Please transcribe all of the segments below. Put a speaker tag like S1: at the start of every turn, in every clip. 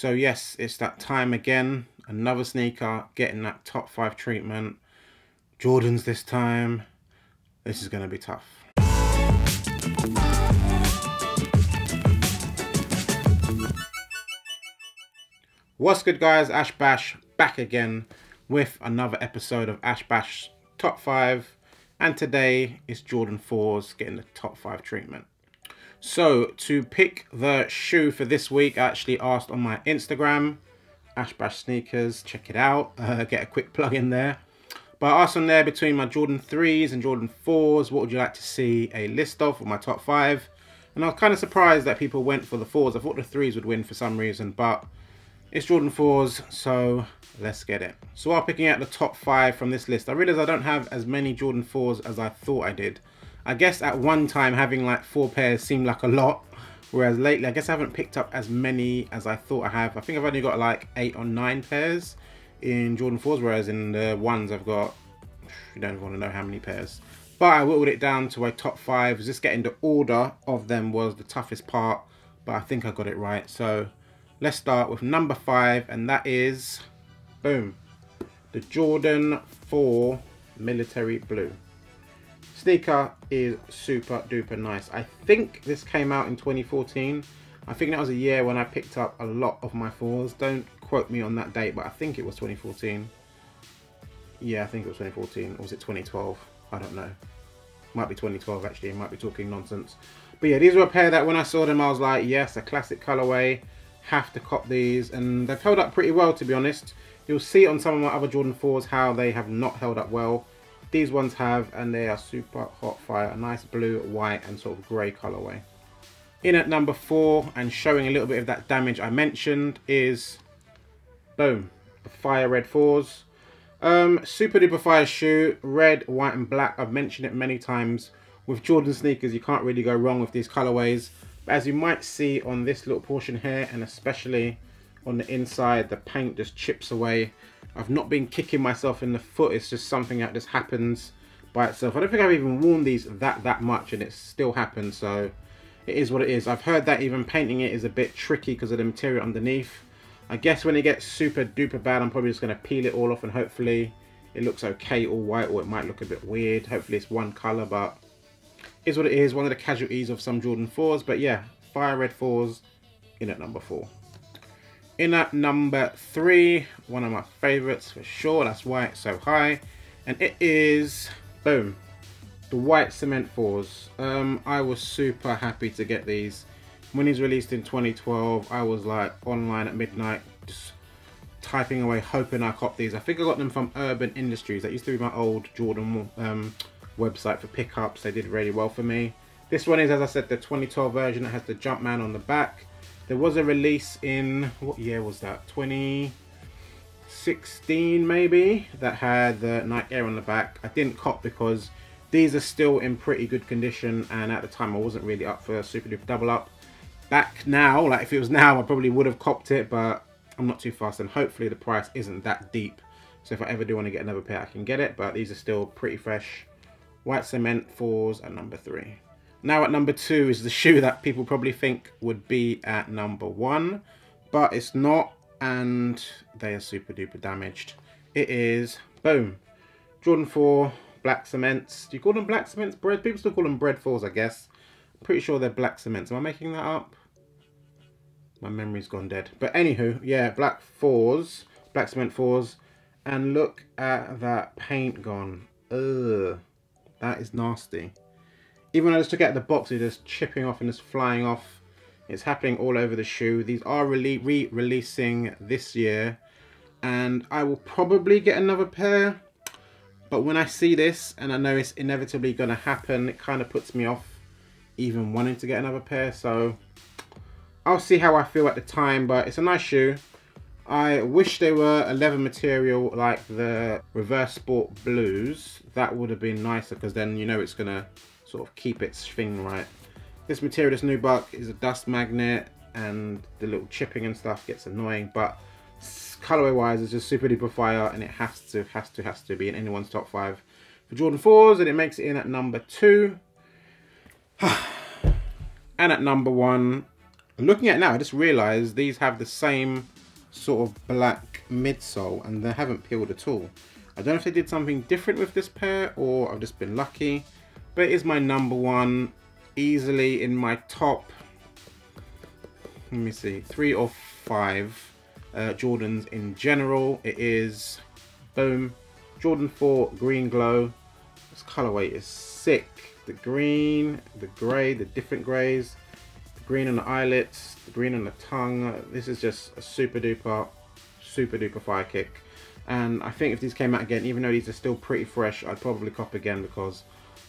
S1: So yes, it's that time again. Another sneaker getting that top 5 treatment. Jordans this time. This is going to be tough. What's good, guys? Ash Bash back again with another episode of Ash Bash Top 5. And today is Jordan 4s getting the top 5 treatment. So to pick the shoe for this week, I actually asked on my Instagram, Ash Bash Sneakers, check it out, get a quick plug in there. But I asked on there between my Jordan 3s and Jordan 4s, what would you like to see a list of for my top 5? And I was kind of surprised that people went for the 4s. I thought the 3s would win for some reason, but it's Jordan 4s, so let's get it. So while picking out the top 5 from this list, I realized I don't have as many Jordan 4s as I thought I did. I guess at one time having like 4 pairs seemed like a lot, whereas lately I guess I haven't picked up as many as I thought I have. I think I've only got like 8 or 9 pairs in Jordan 4s, whereas in the ones I've got, you don't want to know how many pairs. But I whittled it down to a top 5. Just getting the order of them was the toughest part, but I think I got it right. So let's start with number 5, and that is, boom, the Jordan 4 Military Blue. Sneaker is super duper nice. I think this came out in 2014. I think that was a year when I picked up a lot of my 4s. Don't quote me on that date, but I think it was 2014. Yeah, I think it was 2014. Or was it 2012? I don't know. Might be 2012 actually. I might be talking nonsense. But yeah, these were a pair that when I saw them I was like, yes, a classic colorway. Have to cop these. And they've held up pretty well, to be honest. You'll see on some of my other Jordan 4s how they have not held up well. These ones have, and they are super hot fire. A nice blue, white, and sort of grey colorway. In at number 4, and showing a little bit of that damage I mentioned, is, boom, the Fire Red 4s. Super duper fire shoe, red, white, and black. I've mentioned it many times. With Jordan sneakers, you can't really go wrong with these colorways. But as you might see on this little portion here, and especially on the inside, the paint just chips away. I've not been kicking myself in the foot. It's just something that just happens by itself. I don't think I've even worn these that much, and it still happens. So it is what it is. I've heard that even painting it is a bit tricky because of the material underneath. I guess when it gets super duper bad, I'm probably just going to peel it all off, and hopefully it looks okay all white, or it might look a bit weird. Hopefully it's one color, but it is what it is. One of the casualties of some Jordan 4s. But yeah, Fire Red 4s in at number 4. In at number 3, one of my favorites for sure. That's why it's so high. And it is, boom, the white cement 4s. I was super happy to get these. When these released in 2012, I was like online at midnight, just typing away, hoping I copped these. I think I got them from Urban Industries. That used to be my old Jordan website for pickups. They did really well for me. This one is, as I said, the 2012 version. It has the Jumpman on the back. There was a release in, what year was that? 2016 maybe, that had the Nike Air on the back. I didn't cop because these are still in pretty good condition, and at the time I wasn't really up for a super duper double up. Back now, like if it was now, I probably would have copped it, but I'm not too fast, and hopefully the price isn't that deep. So if I ever do want to get another pair, I can get it, but these are still pretty fresh. White cement 4s at number 3. Now at number 2 is the shoe that people probably think would be at number 1, but it's not, and they are super duper damaged. It is, boom, Jordan 4 black cements. Do you call them black cements? Bread? People still call them bread 4s, I guess. I'm pretty sure they're black cements. Am I making that up? My memory's gone dead. But anywho, yeah, black 4s, black cement 4s, and look at that paint gone. Ugh, that is nasty. Even when I just took it out of the box, it's just chipping off and just flying off. It's happening all over the shoe. These are re-releasing this year, and I will probably get another pair. But when I see this, and I know it's inevitably going to happen, it kind of puts me off even wanting to get another pair. So I'll see how I feel at the time, but it's a nice shoe. I wish they were a leather material like the Reverse Sport Blues. That would have been nicer, because then you know it's going to sort of keep its thing right. This material, this nubuck, is a dust magnet, and the little chipping and stuff gets annoying, but colorway wise it's just super duper fire, and it has to be in anyone's top 5 for Jordan 4s, and it makes it in at number 2. And at number 1, Looking at it now, I just realised these have the same sort of black midsole and they haven't peeled at all. I don't know if they did something different with this pair or I've just been lucky, but it is my number one, easily in my top, let me see, 3 or 5 Jordans in general. It is, boom, Jordan 4 Green Glow. This colorway is sick. The green, the grey, the different greys, the green on the eyelets, the green on the tongue. This is just a super duper fire kick. And I think if these came out again, even though these are still pretty fresh, I'd probably cop again because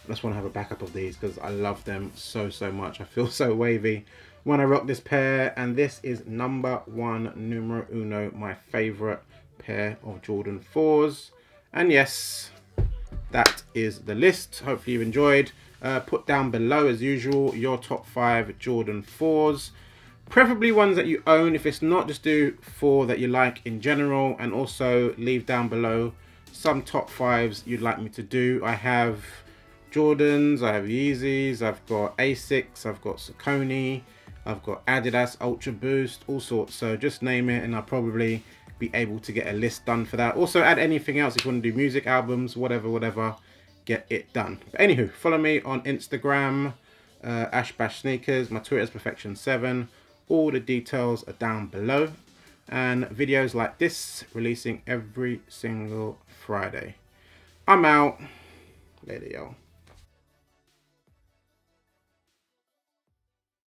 S1: I just want to have a backup of these because I love them so much. I feel so wavy when I rock this pair, and this is number 1, numero uno, my favorite pair of Jordan 4s. And yes, that is the list. Hopefully you've enjoyed. Put down below as usual your top 5 Jordan 4s, preferably ones that you own. If it's not, just do 4 that you like in general, and also leave down below some top 5s you'd like me to do. I have Jordans, I have Yeezys, I've got Asics, I've got Saucony, I've got Adidas Ultra Boost, all sorts. So just name it and I'll probably be able to get a list done for that. Also add anything else if you want to do music, albums, whatever, get it done. But anywho, follow me on Instagram, @ashbashsneakers. My Twitter is perfection7. All the details are down below, and videos like this releasing every single Friday. I'm out. Later, y'all.